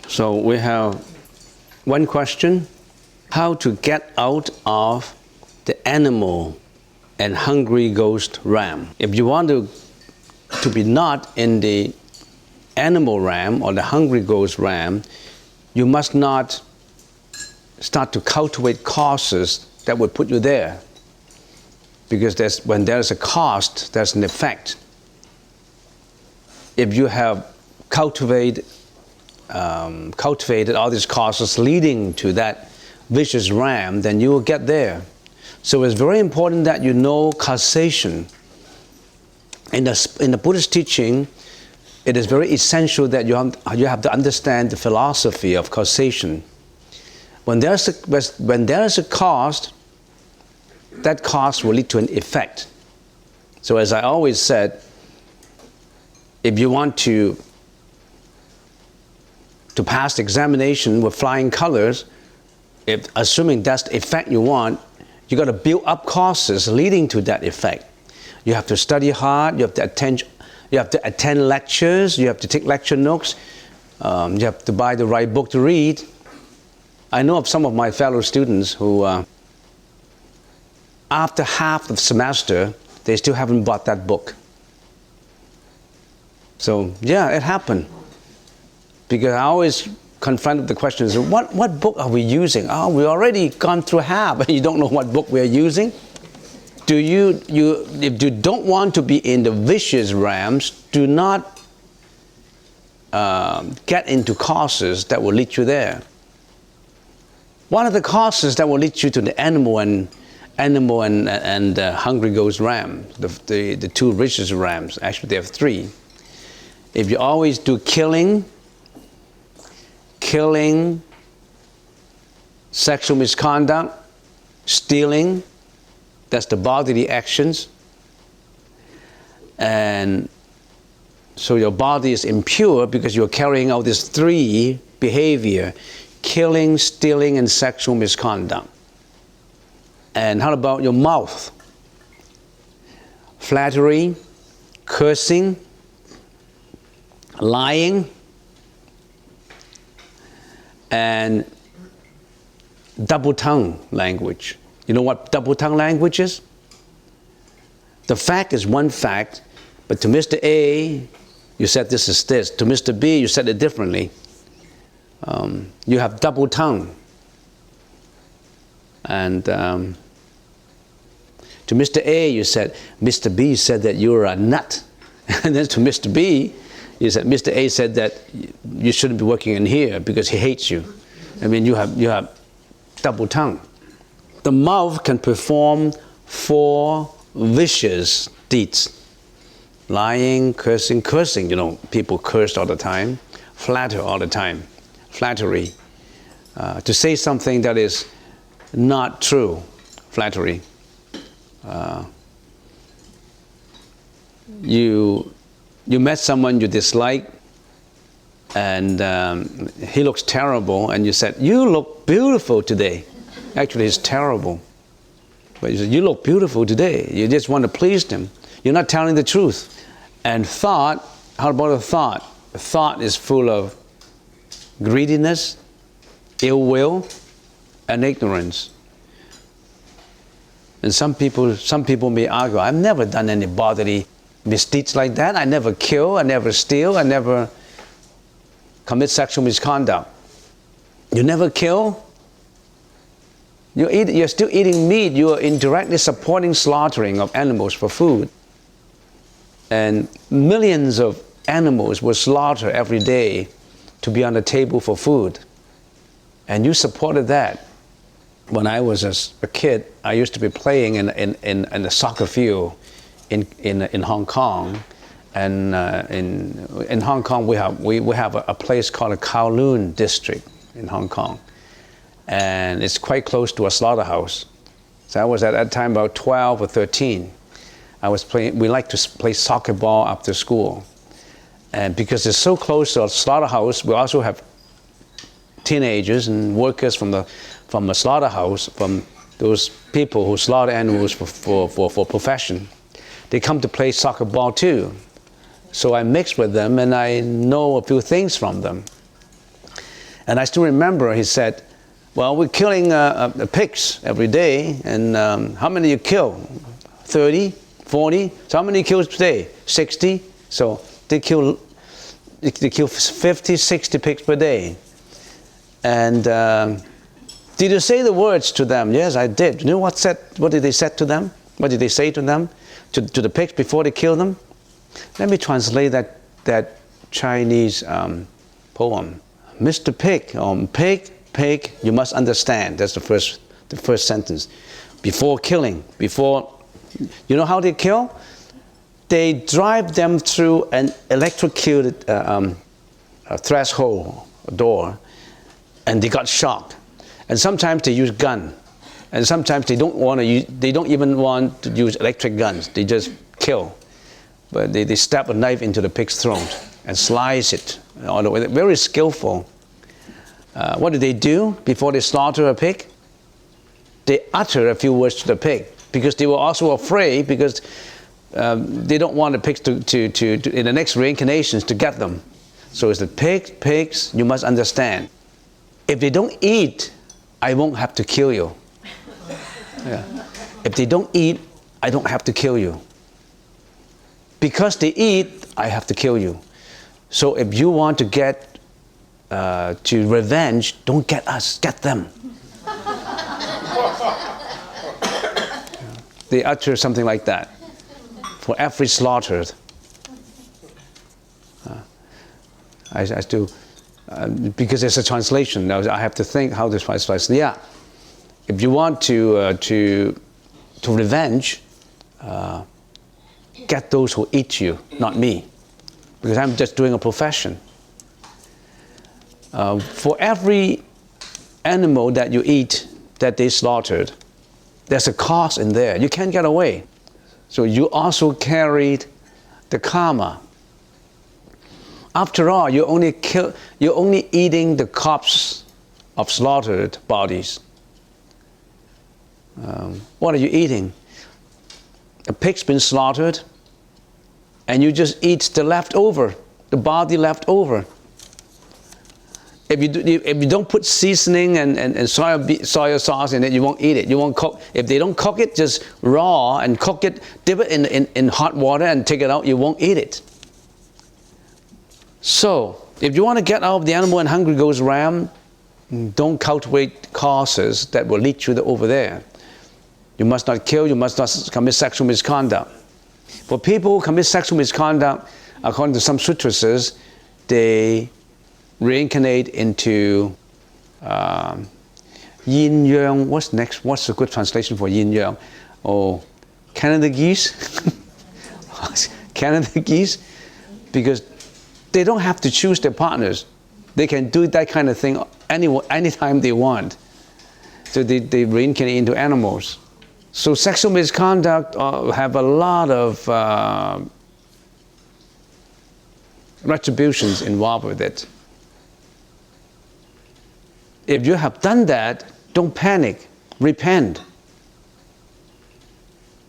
So we have one question: how to get out of the animal and hungry ghost realm. If you want to be not in the animal realm or the hungry ghost realm, you must not start to cultivate causes that would put you there. Because when there's a cause, there's an effect. If you have cultivated all these causes leading to that vicious realm, then you will get there. So it's very important that you know causation. In the Buddhist teaching, it is very essential that you have to understand the philosophy of causation. When there is a cause, that cause will lead to an effect. So as I always said, if you want to pass the examination with flying colors, assuming that's the effect you want, you got to build up causes leading to that effect. You have to study hard, you have to attend lectures, you have to take lecture notes, you have to buy the right book to read. I know of some of my fellow students who, after half the semester, they still haven't bought that book. So yeah, it happened. Because I always confronted the question, what book are we using? Oh, we already gone through half and you don't know what book we are using? If you don't want to be in the vicious realms, do not get into causes that will lead you there. One of the causes that will lead you to the animal and hungry ghost ram, the two vicious rams, actually there are three. If you always do killing, sexual misconduct, stealing, that's the bodily actions. And so your body is impure because you're carrying out these three behavior: killing, stealing, and sexual misconduct. And how about your mouth? Flattery, cursing, lying, and double tongue language. You know what double tongue language is? The fact is one fact, but to Mr. A, you said this is this. To Mr. B, you said it differently. You have double tongue. And to Mr. A, you said, Mr. B said that you're a nut. And then to Mr. B, you said, Mr. A said that you shouldn't be working in here because he hates you. I mean, you have double tongue. The mouth can perform 4 vicious deeds: lying, cursing, you know, people curse all the time, flatter all the time, flattery, to say something that is not true, flattery. You met someone you dislike, and he looks terrible, and you said, "You look beautiful today." Actually, it's terrible. But you said, "You look beautiful today." You just want to please him. You're not telling the truth. And thought, how about a thought? A thought is full of greediness, ill will, and ignorance. And some people may argue, "I've never done any bodily misdeeds like that. I never kill, I never steal, I never commit sexual misconduct." You never kill? You're still eating meat. You are indirectly supporting slaughtering of animals for food. And millions of animals were slaughtered every day to be on the table for food. And you supported that. When I was a kid, I used to be playing in a soccer field in Hong Kong. And in Hong Kong, we have a place called a Kowloon district in Hong Kong. And it's quite close to a slaughterhouse. So I was at that time about 12 or 13. We like to play soccer ball after school. And because it's so close to a slaughterhouse, we also have teenagers and workers from the slaughterhouse, from those people who slaughter animals for profession. They come to play soccer ball too. So I mixed with them and I know a few things from them. And I still remember he said, well, we're killing pigs every day, and how many you kill? 30, 40? So how many kills today? 60? So they kill 50, 60 pigs per day. And did you say the words to them? Yes, I did. You know what did they say to them? What did they say to them? To the pigs before they kill them? Let me translate that Chinese poem. Mr. Pig, pig, you must understand. That's the first sentence. Before killing, you know how they kill? They drive them through an electrocuted threshold door, and they got shocked. And sometimes they use gun, and sometimes they don't even want to use electric guns. They just kill. But they stab a knife into the pig's throat and slice it all the way. Very skillful. What do they do before they slaughter a pig? They utter a few words to the pig, because they were also afraid, because they don't want the pigs to in the next reincarnations to get them. So it's the pigs, you must understand. If they don't eat, I won't have to kill you. Yeah. If they don't eat, I don't have to kill you. Because they eat, I have to kill you. So if you want to get to revenge, don't get us, get them. They utter something like that for every slaughtered. I still, because it's a translation, now I have to think how this translates. Yeah, if you want to revenge, get those who eat you, not me, because I'm just doing a profession. For every animal that you eat that they slaughtered, there's a cost in there. You can't get away. So you also carried the karma. After all, you're only eating the corpse of slaughtered bodies. What are you eating? A pig's been slaughtered, and you just eat the leftover, the body left over. If you don't put seasoning and soy sauce in it, you won't eat it. You won't cook. If they don't cook it, just raw and cook it, dip it in hot water and take it out, you won't eat it. So, if you want to get out of the animal and hungry goes ram, don't cultivate causes that will lead you over there. You must not kill, you must not commit sexual misconduct. For people who commit sexual misconduct, according to some sutras, they reincarnate into yin yang. What's next? What's a good translation for yin yang? Oh, Canada geese. Canada geese, because they don't have to choose their partners. They can do that kind of thing anytime they want. So they reincarnate into animals. So sexual misconduct have a lot of retributions involved with it. If you have done that, don't panic, repent.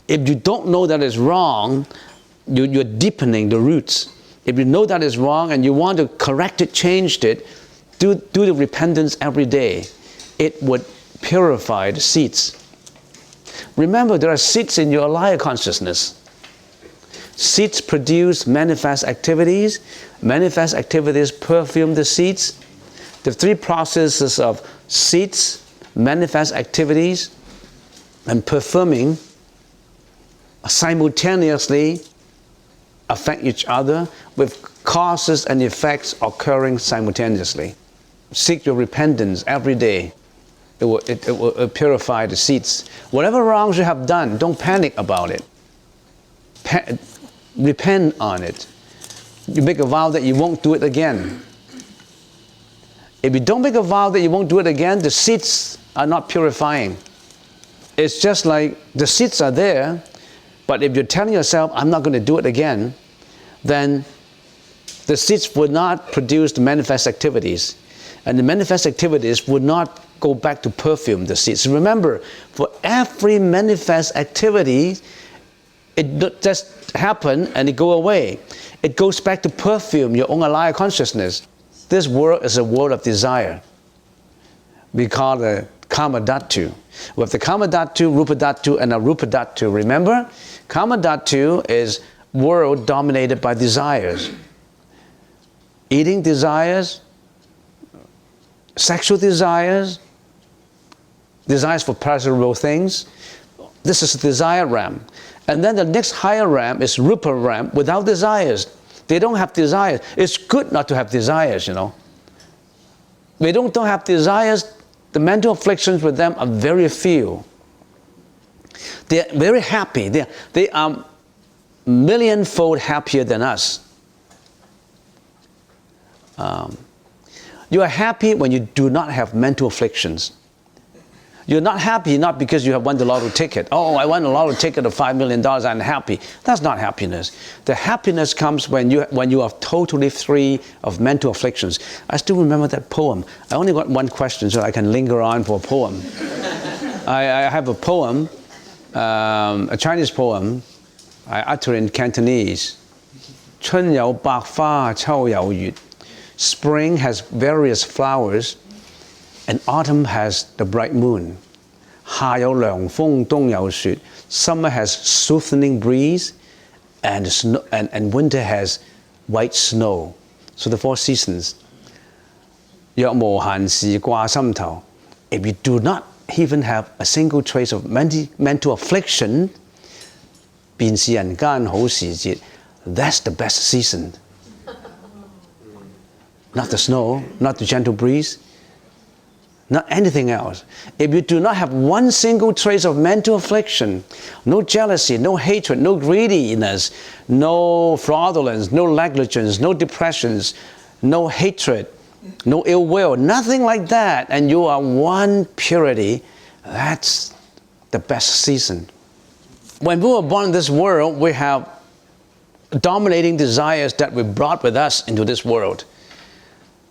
If you don't know that is wrong, you're deepening the roots. If you know that is wrong and you want to correct it, change it, do the repentance every day. It would purify the seeds. Remember, there are seeds in your liar consciousness. Seeds produce manifest activities. Manifest activities perfume the seeds. The three processes of seeds, manifest activities, and perfuming simultaneously affect each other, with causes and effects occurring simultaneously. Seek your repentance every day. It will purify the seeds. Whatever wrongs you have done, don't panic about it. Repent on it. You make a vow that you won't do it again. If you don't make a vow that you won't do it again, the seeds are not purifying. it's just like the seeds are there, but if you're telling yourself, I'm not going to do it again, then the seeds would not produce the manifest activities. And the manifest activities would not go back to perfume the seeds. Remember, for every manifest activity, it just happen and it go away. It goes back to perfume your own alive consciousness. This world is a world of desire. We call it Kama Dhatu. We have the Kama Dhatu, Rupa Dhatu, and Arupa Dhatu. Remember? Kama Dhatu is world dominated by desires. Eating desires, sexual desires, desires for pleasurable things. This is the desire realm. And then the next higher realm is Rupa realm without desires. They don't have desires. It's good not to have desires, you know. They don't have desires. The mental afflictions with them are very few. They're very happy. They are millionfold happier than us. You are happy when you do not have mental afflictions. You're not happy not because you have won the lotto ticket. Oh, I won the lotto ticket of $5 million, I'm happy. That's not happiness. The happiness comes when you are totally free of mental afflictions. I still remember that poem. I only got one question, so I can linger on for a poem. I have a poem, a Chinese poem, I utter in Cantonese. 春有百花，秋有月. Spring has various flowers, and autumn has the bright moon. 夏有涼風，冬有雪. Summer has soothing breeze, and winter has white snow. So the 4 seasons. 若無閒事掛心頭. If you do not even have a single trace of mental affliction, 便是人間好時節. That's the best season. Not the snow, not the gentle breeze, not anything else. If you do not have one single trace of mental affliction, no jealousy, no hatred, no greediness, no fraudulence, no negligence, no depressions, no hatred, no ill will, nothing like that, and you are one purity, that's the best season. When we were born in this world, we have dominating desires that we brought with us into this world.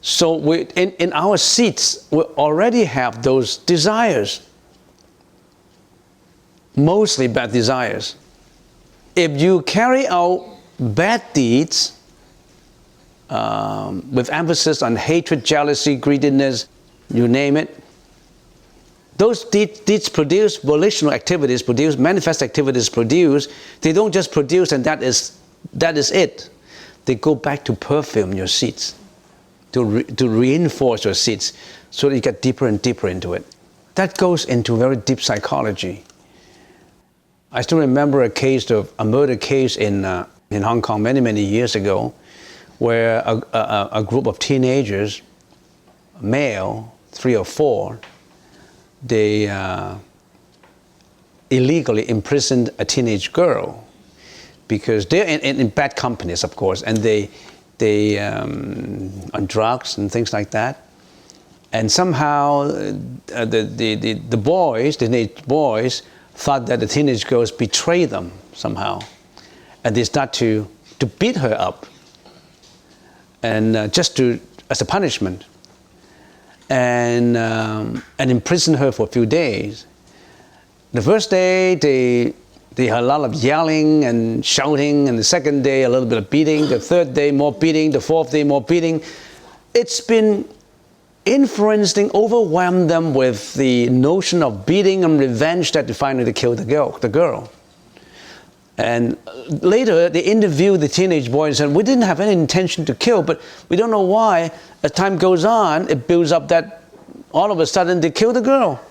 So in our seats, we already have those desires. Mostly bad desires. If you carry out bad deeds with emphasis on hatred, jealousy, greediness, you name it, those deeds produce volitional activities, produce manifest activities, produce. They don't just produce and that is it. They go back to perfume your seats. To reinforce your seeds so that you get deeper and deeper into it. That goes into very deep psychology. I still remember a murder case in Hong Kong many years ago, where a group of teenagers, male, 3 or 4, they illegally imprisoned a teenage girl because they're in bad companies, of course, and they on drugs and things like that, and somehow the boys, the teenage boys, thought that the teenage girls betrayed them somehow, and they start to beat her up, and as a punishment, and imprison her for a few days. The first day they had a lot of yelling and shouting, and the second day a little bit of beating, the third day more beating, the fourth day more beating. It's been influencing, overwhelmed them with the notion of beating and revenge that they finally killed the girl. And later they interviewed the teenage boy and said, we didn't have any intention to kill, but we don't know why. As time goes on, it builds up that all of a sudden they killed the girl.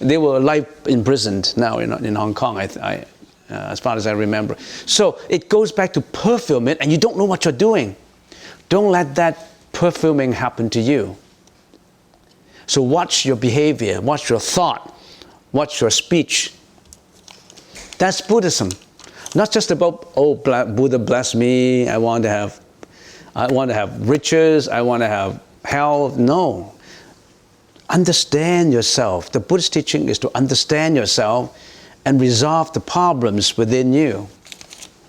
They were life imprisoned now in Hong Kong, as far as I remember. So it goes back to perfume it, and you don't know what you're doing. Don't let that perfuming happen to you. So watch your behavior, watch your thought, watch your speech. That's Buddhism. Not just about, oh, Buddha bless me, I want to have riches, I want to have health. No. understand yourself. The Buddhist teaching is to understand yourself and resolve the problems within you.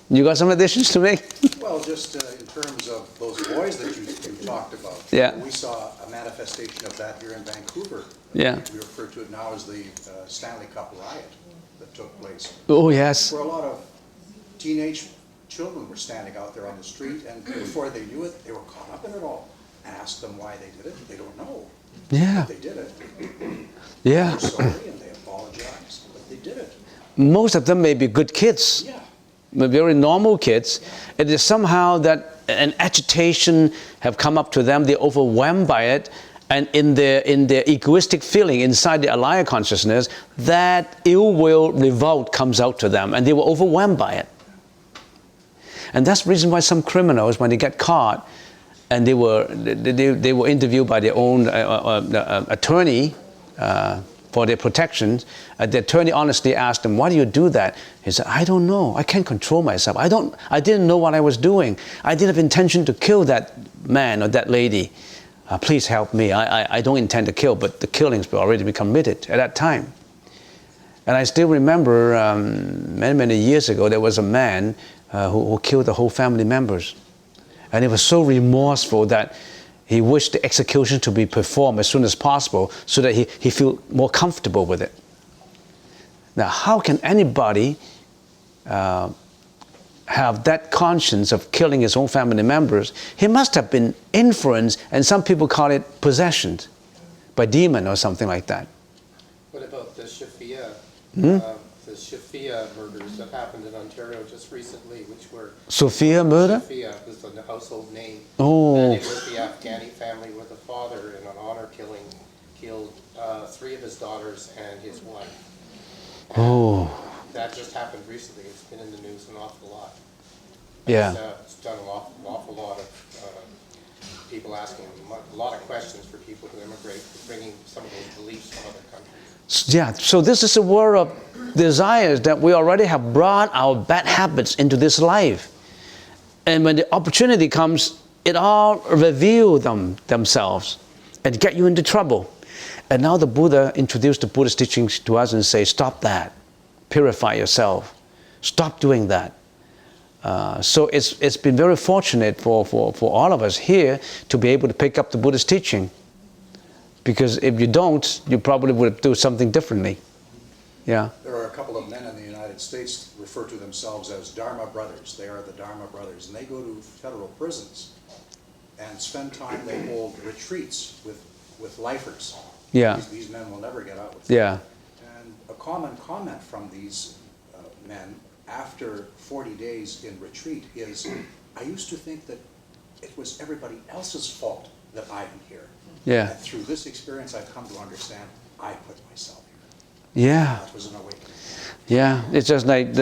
You got some additions to make? Well, just in terms of those boys that you talked about. Yeah. We saw a manifestation of that here in Vancouver. Yeah. We refer to it now as the Stanley Cup riot that took place. Oh, yes. Where a lot of teenage children were standing out there on the street, and before they knew it, they were caught up in it all. Asked them why they did it, they don't know. Yeah. But they did it. Yeah. They're sorry and they apologized, but they did it. Most of them may be good kids. Yeah. Very normal kids. It is somehow that an agitation have come up to them. They're overwhelmed by it, and in their egoistic feeling inside the alaya consciousness, that ill will, revolt comes out to them, and they were overwhelmed by it. And that's the reason why some criminals, when they get caught, and they were interviewed by their own attorney for their protection. The attorney honestly asked them, "Why do you do that?" He said, "I don't know. I can't control myself. I didn't know what I was doing. I didn't have intention to kill that man or that lady. Please help me. I don't intend to kill," but the killings were already been committed at that time. And I still remember many years ago, there was a man who killed the whole family members. And he was so remorseful that he wished the execution to be performed as soon as possible so that he feel more comfortable with it. Now, how can anybody have that conscience of killing his own family members? He must have been influenced, and some people call it possession by demon or something like that. What about the Shafia? The Shafia murders that happened in Ontario just recently, which were... Sophia murder? Shafia was the household name. Oh. And it was the Afghani family where the father, in an honor killing, killed 3 of his daughters and his wife. And that just happened recently. It's been in the news an awful lot. Yeah. It's done an awful lot of people asking a lot of questions for people who immigrate, bringing some of those beliefs from other countries. Yeah, so this is a world of desires that we already have brought our bad habits into this life. And when the opportunity comes, it all reveal themselves and get you into trouble. And now the Buddha introduced the Buddhist teachings to us and say, stop that, purify yourself, stop doing that. So it's been very fortunate for all of us here to be able to pick up the Buddhist teaching. Because if you don't, you probably would do something differently. Yeah. There are a couple of men in the United States who refer to themselves as Dharma Brothers. They are the Dharma Brothers, and they go to federal prisons and spend time. They hold retreats with lifers. Yeah. These men will never get out. Yeah. And a common comment from these men after 40 days in retreat is, I used to think that it was everybody else's fault that I am here. Yeah. And through this experience, I've come to understand I put myself here. Yeah. That was an awakening. Yeah. It's just like,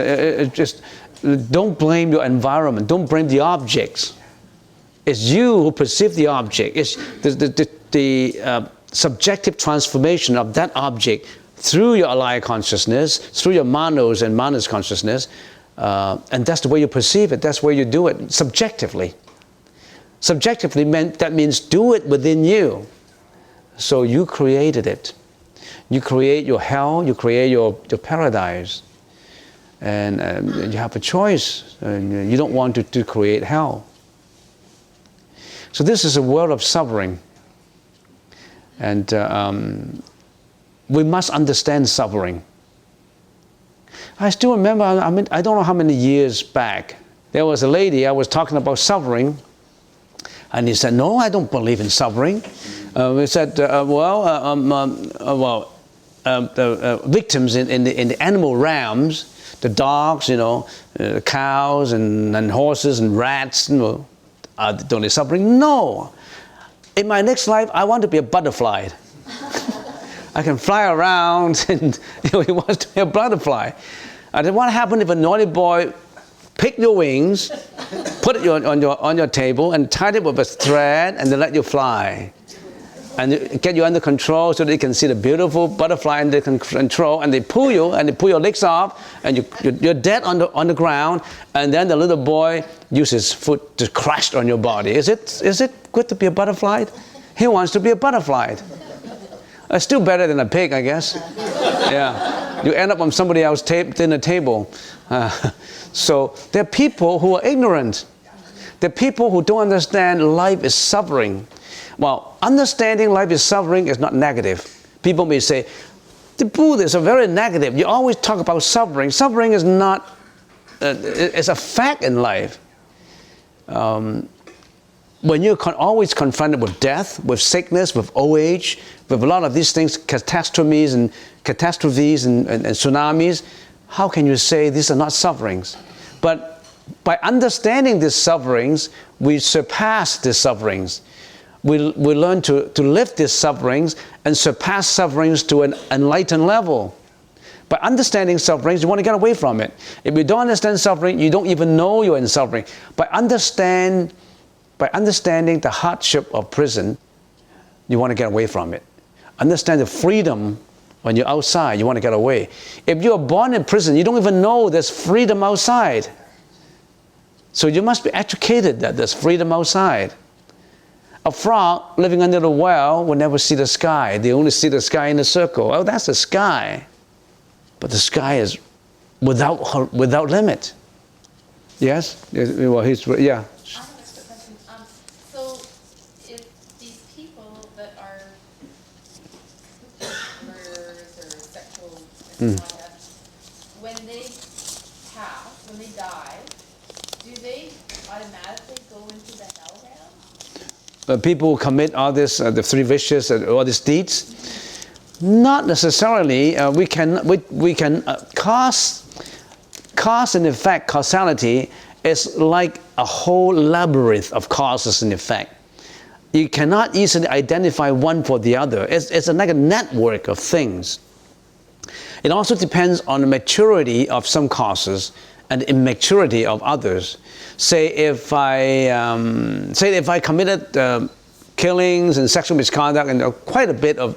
don't blame your environment. Don't blame the objects. It's you who perceive the object. It's the subjective transformation of that object through your alaya consciousness, through your manos and manas consciousness, and that's the way you perceive it. That's the way you do it subjectively. Subjectively that means do it within you. So you created it. You create your hell, you create your paradise. And you have a choice. You don't want to create hell. So this is a world of suffering. And we must understand suffering. I still remember, I don't know how many years back, there was a lady, I was talking about suffering, and he said, no, I don't believe in suffering. We said, the victims in the animal realms, the dogs, the cows and horses and rats, don't they suffering? No. In my next life, I want to be a butterfly. I can fly around, and he wants to be a butterfly. I said, what happened if a naughty boy pick your wings, put it on your table, and tie it with a thread, and then let you fly, and get you under control so that you can see the beautiful butterfly under control, and they pull you, and they pull your legs off, and you're dead on the ground, and then the little boy uses his foot to crash on your body. Is it good to be a butterfly? He wants to be a butterfly. Still better than a pig, I guess. Yeah. You end up on somebody else's dinner table. So there are people who are ignorant. There are people who don't understand life is suffering. Well, understanding life is suffering is not negative. People may say, the Buddhists are very negative. You always talk about suffering. Suffering is not, it's a fact in life. When you're always confronted with death, with sickness, with old age, with a lot of these things, catastrophes and tsunamis, how can you say these are not sufferings? But by understanding these sufferings, we surpass these sufferings. We learn to live these sufferings and surpass sufferings to an enlightened level. By understanding sufferings, you want to get away from it. If you don't understand suffering, you don't even know you're in suffering. By understanding the hardship of prison, you want to get away from it. Understand the freedom when you're outside, you want to get away. If you're born in prison, you don't even know there's freedom outside. So you must be educated that there's freedom outside. A frog living under the well will never see the sky. They only see the sky in a circle. Oh, that's the sky. But the sky is without limit. Yes? Well, yeah. I have a question. So, if these people that are murderers or sexual misconduct, when they pass, when they die, do they automatically go into the hell realm? People who commit all this, the three vicious, all these deeds, not necessarily. We can cause and effect. Causality is like a whole labyrinth of causes and effect. You cannot easily identify one for the other. It's like a network of things. It also depends on the maturity of some causes and the immaturity of others. Say if I committed killings and sexual misconduct and quite a bit of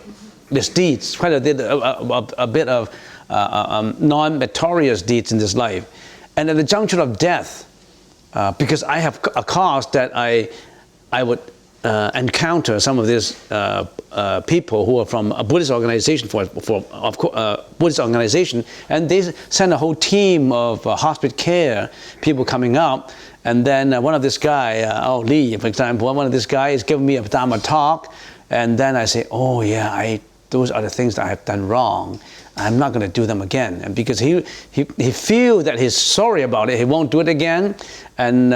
misdeeds, quite a bit of non-meritorious deeds in this life, and at the juncture of death, because I have a cause that I would encounter some of these people who are from a Buddhist organization, Buddhist organization, and they send a whole team of hospice care people coming up, and then one of this guy, Lee, for example, one of this guys is giving me a Dhamma talk, and then I say, oh yeah, those are the things that I have done wrong. I'm not going to do them again. And because he feels that he's sorry about it, he won't do it again. And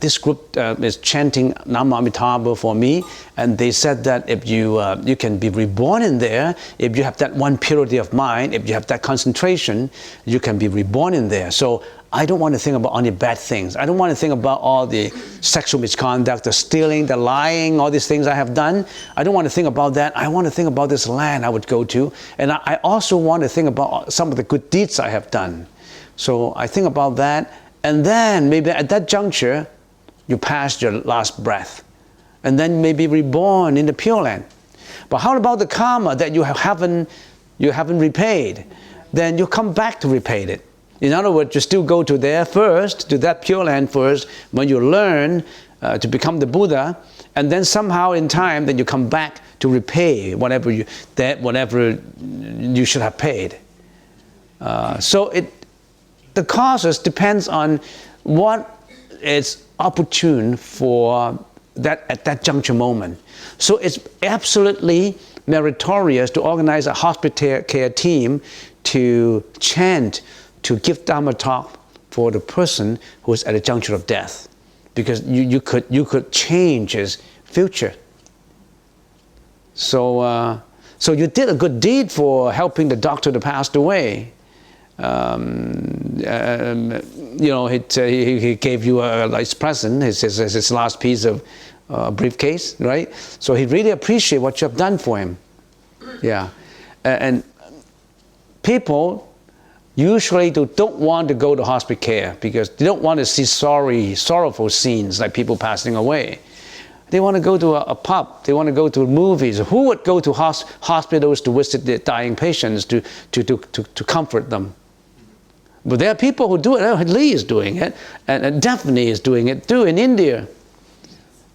this group is chanting Nam Amitabha for me. And they said that if you can be reborn in there, if you have that one purity of mind, if you have that concentration, you can be reborn in there. So I don't want to think about only bad things. I don't want to think about all the sexual misconduct, the stealing, the lying, all these things I have done. I don't want to think about that. I want to think about this land I would go to. And I also want to think about some of the good deeds I have done. So I think about that. And then maybe at that juncture, you pass your last breath. And then maybe reborn in the Pure Land. But how about the karma that you haven't repaid? Then you come back to repay it. In other words, you still go to there first, to that Pure Land first, when you learn to become the Buddha, and then somehow in time, then you come back to repay whatever you should have paid. So the causes depends on what is opportune for that at that juncture moment. So it's absolutely meritorious to organize a hospital care team to chant, to give Dhamma talk for the person who is at a juncture of death, because you could change his future. So you did a good deed for helping the doctor that passed away. He gave you a nice present, his last piece of briefcase, right? So he really appreciates what you have done for him. Yeah, and people usually don't want to go to hospice care because they don't want to see sorrowful scenes like people passing away. They want to go to a pub. They want to go to movies. Who would go to hospitals to visit the dying patients to comfort them? But there are people who do it. Lee is doing it, and Daphne is doing it too in India.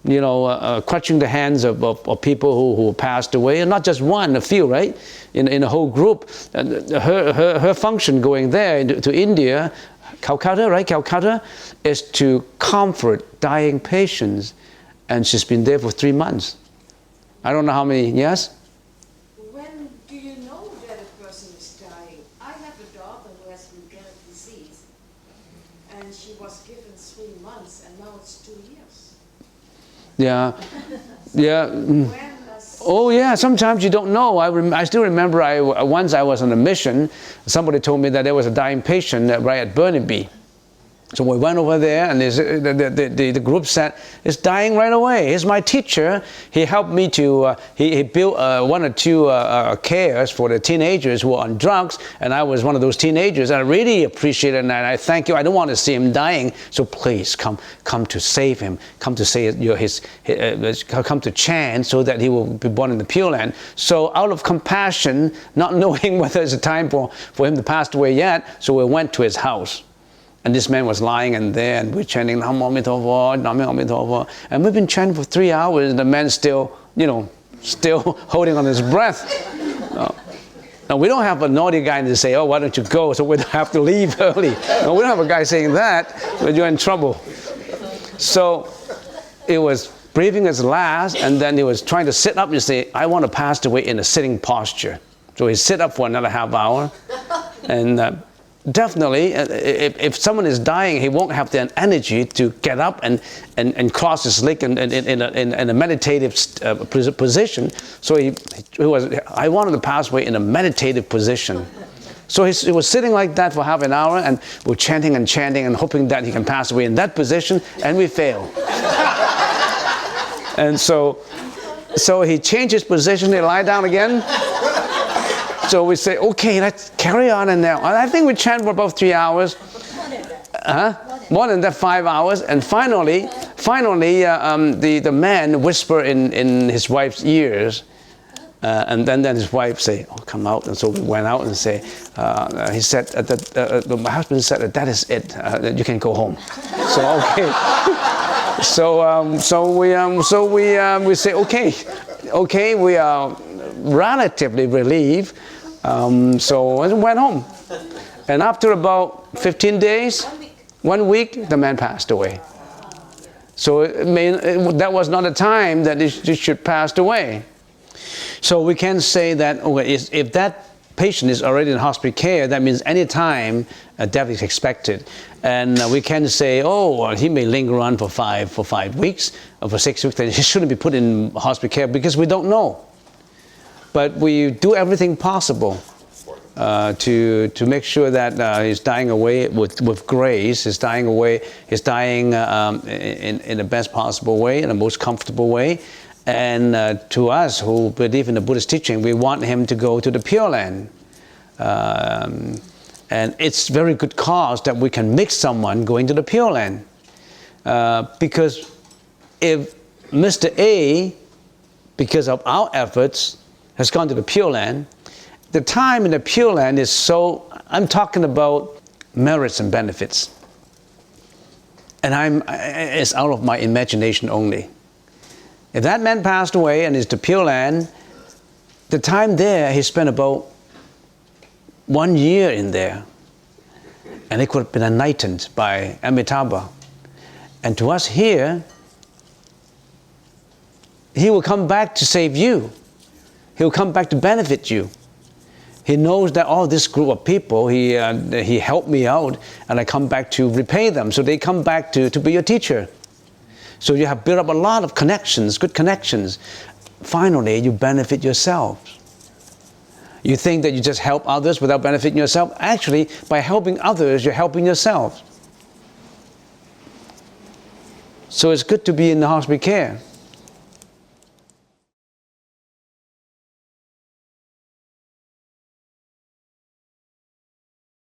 clutching the hands of people who passed away, and not just one, a few, right? In a whole group. Her function going there to India, Calcutta, right? Calcutta, is to comfort dying patients, and she's been there for 3 months. I don't know how many. Yes. When do you know that a person is dying? I have a daughter who has leukemic disease, and she was given 3 months, and now it's 2 years. Yeah. Yeah. When does Oh yeah, sometimes you don't know. I still remember once I was on a mission, somebody told me that there was a dying patient right at Burnaby. So we went over there, and the group said, it's dying right away. He's my teacher. He helped me to, he built 1 or 2 cares for the teenagers who were on drugs, and I was one of those teenagers. I really appreciate it, and I thank you. I don't want to see him dying, so please come to save him. Come to say come to chant so that he will be born in the Pure Land. So out of compassion, not knowing whether it's a time for him to pass away yet, so we went to his house. And this man was lying in there, and we're chanting Nam Mô A Di Đà Phật, Nam Mô A Di Đà Phật. And we've been chanting for 3 hours, and the man's still, still holding on his breath. Now, we don't have a naughty guy to say, oh, why don't you go, so we don't have to leave early. No, we don't have a guy saying that, but you're in trouble. So it was breathing his last, and then he was trying to sit up and say, I want to pass away in a sitting posture. So he sit up for another half hour, and definitely, if someone is dying, he won't have the energy to get up and cross his leg in a meditative position. So I wanted to pass away in a meditative position. So he was sitting like that for half an hour, and we're chanting and hoping that he can pass away in that position, and we fail. And so he changed his position, he lie down again. So we say, okay, let's carry on. And now I think we chant for about 3 hours. More than that, 5 hours. And finally, the man whispered in his wife's ears. And then his wife say, oh, come out. And so we went out and say, he said, my husband said, that is it. You can go home. So, okay. We say, okay, we are relatively relieved. So I went home. And after about 15 days, 1 week, the man passed away. So that was not a time that he should pass away. So we can say that if that patient is already in hospital care, that means any time death is expected. And we can say, he may linger on for 5 weeks or for 6 weeks, then he shouldn't be put in hospital care because we don't know. But we do everything possible to make sure that he's dying away with grace. He's dying in the best possible way, in the most comfortable way. And to us who believe in the Buddhist teaching, we want him to go to the Pure Land. And it's very good cause that we can make someone going to the Pure Land. Because if Mr. A, because of our efforts, has gone to the Pure Land, the time in the Pure Land is I'm talking about merits and benefits. And it's out of my imagination only. If that man passed away and is to Pure Land, the time there, he spent about 1 year in there. And he could have been enlightened by Amitabha. And to us here, he will come back to save you. He'll come back to benefit you. He knows that this group of people, he helped me out, and I come back to repay them. So they come back to be your teacher. So you have built up a lot of connections, good connections. Finally, you benefit yourself. You think that you just help others without benefiting yourself. Actually, by helping others, you're helping yourself. So it's good to be in the hospital care.